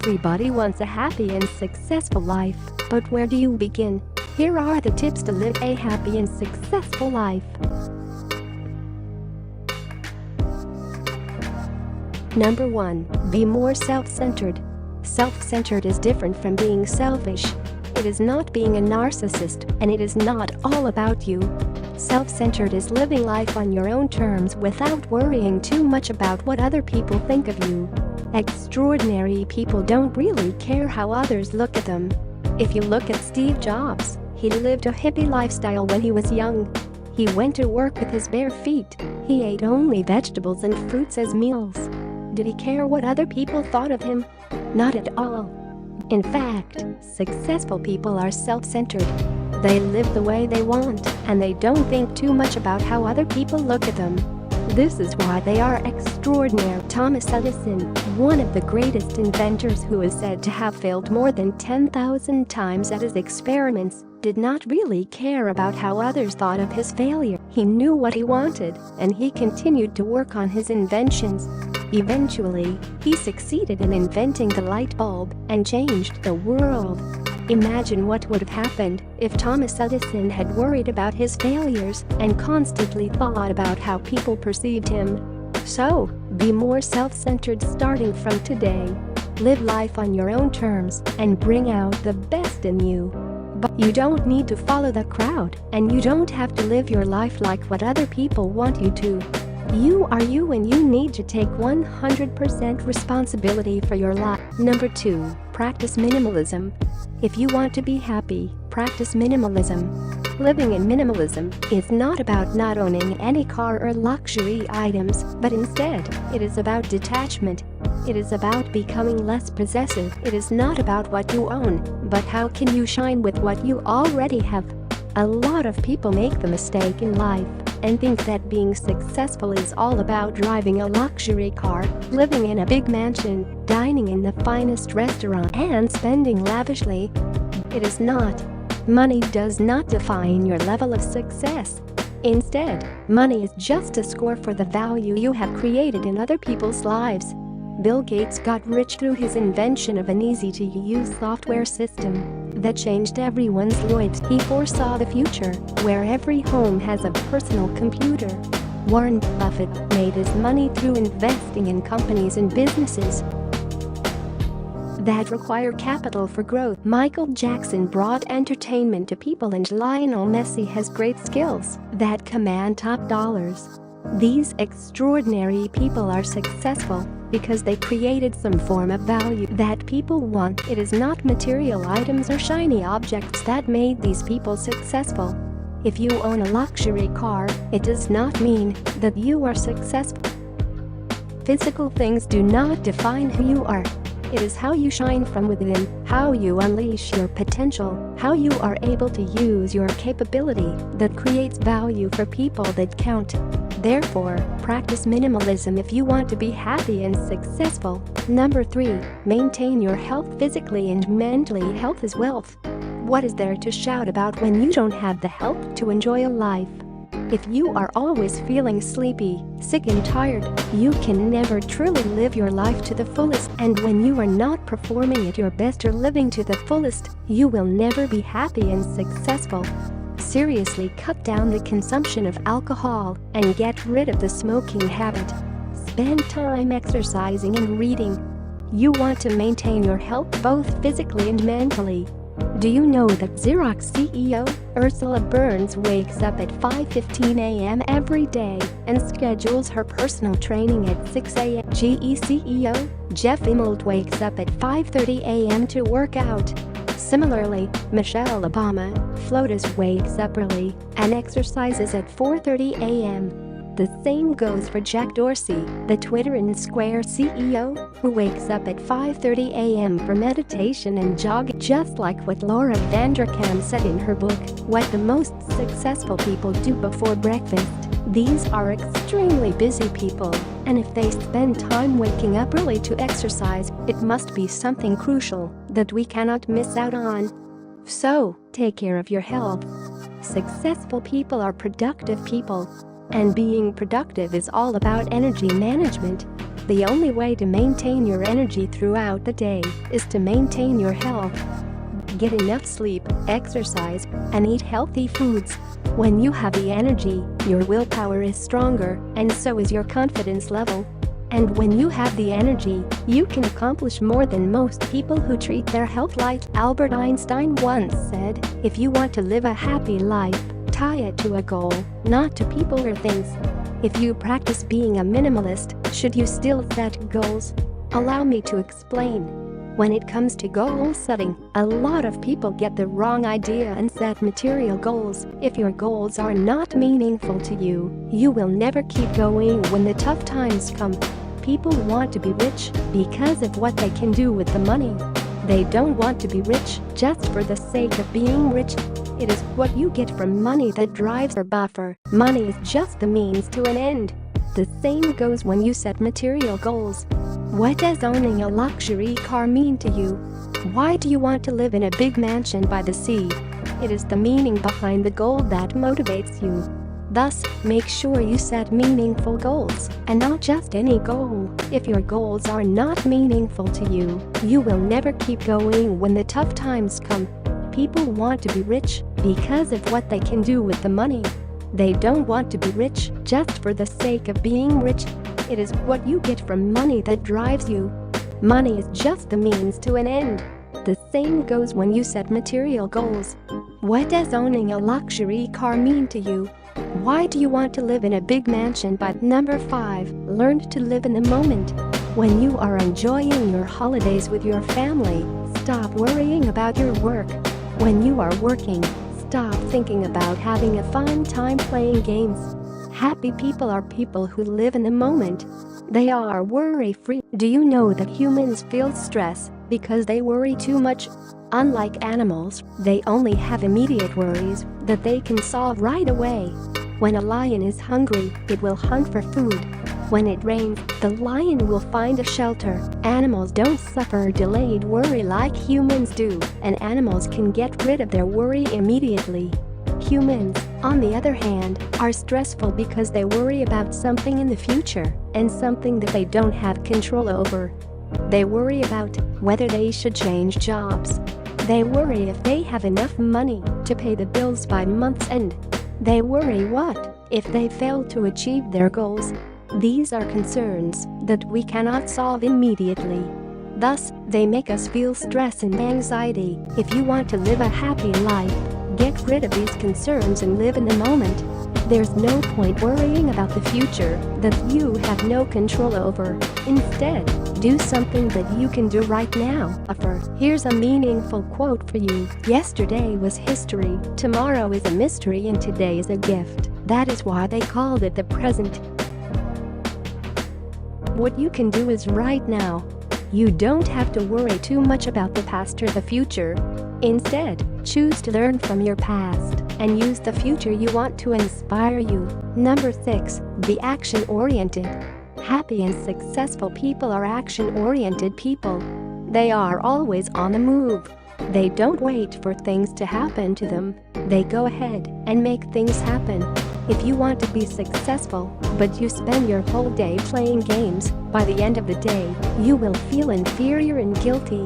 Everybody wants a happy and successful life, but where do you begin? Here are the tips to live a happy and successful life. Number 1. Be more self-centered. Self-centered is different from being selfish. It is not being a narcissist, and it is not all about you. Self-centered is living life on your own terms without worrying too much about what other people think of you. Extraordinary people don't really care how others look at them. If you look at Steve Jobs, he lived a hippie lifestyle when he was young. He went to work with his bare feet. He ate only vegetables and fruits as meals. Did he care what other people thought of him? Not at all. In fact, successful people are self-centered. They live the way they want, and they don't think too much about how other people look at them. This is why they are extraordinary. Thomas Edison, one of the greatest inventors who is said to have failed more than 10,000 times at his experiments, did not really care about how others thought of his failure. He knew what he wanted, and he continued to work on his inventions. Eventually, he succeeded in inventing the light bulb and changed the world. Imagine what would have happened if Thomas Edison had worried about his failures and constantly thought about how people perceived him. So, be more self-centered starting from today. Live life on your own terms and bring out the best in you. But you don't need to follow the crowd, and you don't have to live your life like what other people want you to. You are you, and you need to take 100% responsibility for your life. Number 2. Practice minimalism. If you want to be happy, practice minimalism. Living in minimalism is not about not owning any car or luxury items, but instead, it is about detachment. It is about becoming less possessive. It is not about what you own, but how can you shine with what you already have. A lot of people make the mistake in life and think that being successful is all about driving a luxury car, living in a big mansion, dining in the finest restaurant, and spending lavishly. It is not. Money does not define your level of success. Instead, money is just a score for the value you have created in other people's lives. Bill Gates got rich through his invention of an easy-to-use software system that changed everyone's lives. He foresaw the future, where every home has a personal computer. Warren Buffett made his money through investing in companies and businesses that require capital for growth. Michael Jackson brought entertainment to people, and Lionel Messi has great skills that command top dollars. These extraordinary people are successful because they created some form of value that people want. It is not material items or shiny objects that made these people successful. If you own a luxury car, it does not mean that you are successful. Physical things do not define who you are. It is how you shine from within, how you unleash your potential, how you are able to use your capability that creates value for people that count. Therefore, practice minimalism if you want to be happy and successful. Number 3. Maintain your health physically and mentally. Health is wealth. What is there to shout about when you don't have the health to enjoy a life? If you are always feeling sleepy, sick and tired, you can never truly live your life to the fullest. And when you are not performing at your best or living to the fullest, you will never be happy and successful. Seriously, cut down the consumption of alcohol and get rid of the smoking habit. Spend time exercising and reading. You want to maintain your health both physically and mentally. Do you know that Xerox CEO Ursula Burns wakes up at 5:15 a.m. every day and schedules her personal training at 6 a.m.? GE CEO Jeff Immelt wakes up at 5:30 a.m. to work out. Similarly, Michelle Obama, FLOTUS, wakes up early and exercises at 4:30 a.m. The same goes for Jack Dorsey, the Twitter and Square CEO, who wakes up at 5:30 a.m. for meditation and jogging. Just like what Laura Vanderkam said in her book, What the Most Successful People Do Before Breakfast. These are extremely busy people, and if they spend time waking up early to exercise, it must be something crucial that we cannot miss out on. So, take care of your health. Successful people are productive people. And being productive is all about energy management. The only way to maintain your energy throughout the day is to maintain your health. Get enough sleep, exercise, and eat healthy foods. When you have the energy, your willpower is stronger, and so is your confidence level. And when you have the energy, you can accomplish more than most people who treat their health light. Albert Einstein once said, "If you want to live a happy life, tie it to a goal, not to people or things." If you practice being a minimalist, should you still set goals? Allow me to explain. When it comes to goal setting, a lot of people get the wrong idea and set material goals. If your goals are not meaningful to you, you will never keep going when the tough times come. People want to be rich because of what they can do with the money. They don't want to be rich just for the sake of being rich. It is what you get from money that drives your buffer. Money is just the means to an end. The same goes when you set material goals. What does owning a luxury car mean to you? Why do you want to live in a big mansion by the sea? It is the meaning behind the goal that motivates you. Thus, make sure you set meaningful goals, and not just any goal. If your goals are not meaningful to you, you will never keep going when the tough times come. People want to be rich because of what they can do with the money. They don't want to be rich just for the sake of being rich. It is what you get from money that drives you. Money is just the means to an end. The same goes when you set material goals. What does owning a luxury car mean to you? Why do you want to live in a big mansion? But number 5, learn to live in the moment. When you are enjoying your holidays with your family, stop worrying about your work. When you are working, stop thinking about having a fun time playing games. Happy people are people who live in the moment. They are worry-free. Do you know that humans feel stress because they worry too much? Unlike animals, they only have immediate worries that they can solve right away. When a lion is hungry, it will hunt for food. When it rains, the lion will find a shelter. Animals don't suffer delayed worry like humans do, and animals can get rid of their worry immediately. Humans, on the other hand, are stressful because they worry about something in the future and something that they don't have control over. They worry about whether they should change jobs. They worry if they have enough money to pay the bills by month's end. They worry what if they fail to achieve their goals. These are concerns that we cannot solve immediately. Thus, they make us feel stress and anxiety. If you want to live a happy life, get rid of these concerns and live in the moment. There's no point worrying about the future that you have no control over. Instead, do something that you can do right now. Here's a meaningful quote for you. Yesterday was history, tomorrow is a mystery, and today is a gift. That is why they called it the present. What you can do is right now. You don't have to worry too much about the past or the future. Instead, choose to learn from your past and use the future you want to inspire you. Number 6, be action-oriented. Happy and successful people are action-oriented people. They are always on the move. They don't wait for things to happen to them. They go ahead and make things happen. If you want to be successful, but you spend your whole day playing games, by the end of the day, you will feel inferior and guilty.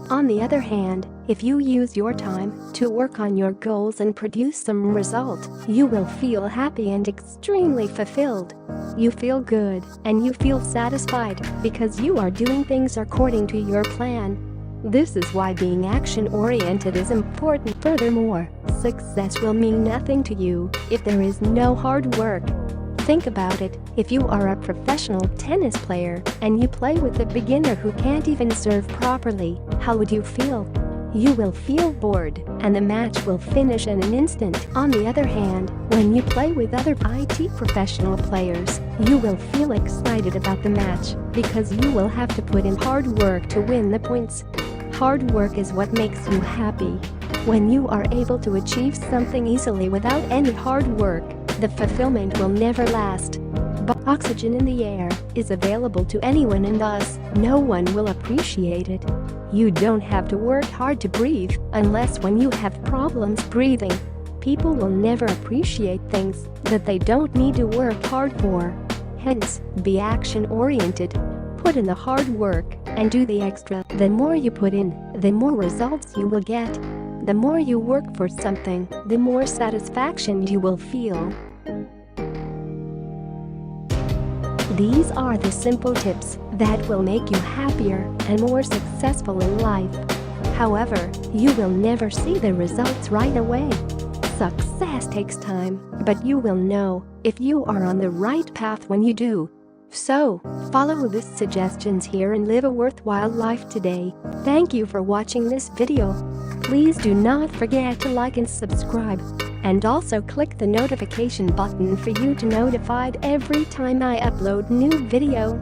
On the other hand, if you use your time to work on your goals and produce some result, you will feel happy and extremely fulfilled. You feel good and you feel satisfied because you are doing things according to your plan. This is why being action-oriented is important. Furthermore, success will mean nothing to you if there is no hard work. Think about it. If you are a professional tennis player and you play with a beginner who can't even serve properly, how would you feel? You will feel bored, and the match will finish in an instant. On the other hand, when you play with other IT professional players, you will feel excited about the match because you will have to put in hard work to win the points. Hard work is what makes you happy. When you are able to achieve something easily without any hard work, the fulfillment will never last. But oxygen in the air is available to anyone, and thus, no one will appreciate it. You don't have to work hard to breathe unless when you have problems breathing. People will never appreciate things that they don't need to work hard for. Hence, be action-oriented. Put in the hard work and do the extra. The more you put in, the more results you will get. The more you work for something, the more satisfaction you will feel. These are the simple tips that will make you happier and more successful in life. However, you will never see the results right away. Success takes time, but you will know if you are on the right path when you do. So, follow the suggestions here and live a worthwhile life today. Thank you for watching this video. Please do not forget to like and subscribe. And also click the notification button for you to notified every time I upload new video.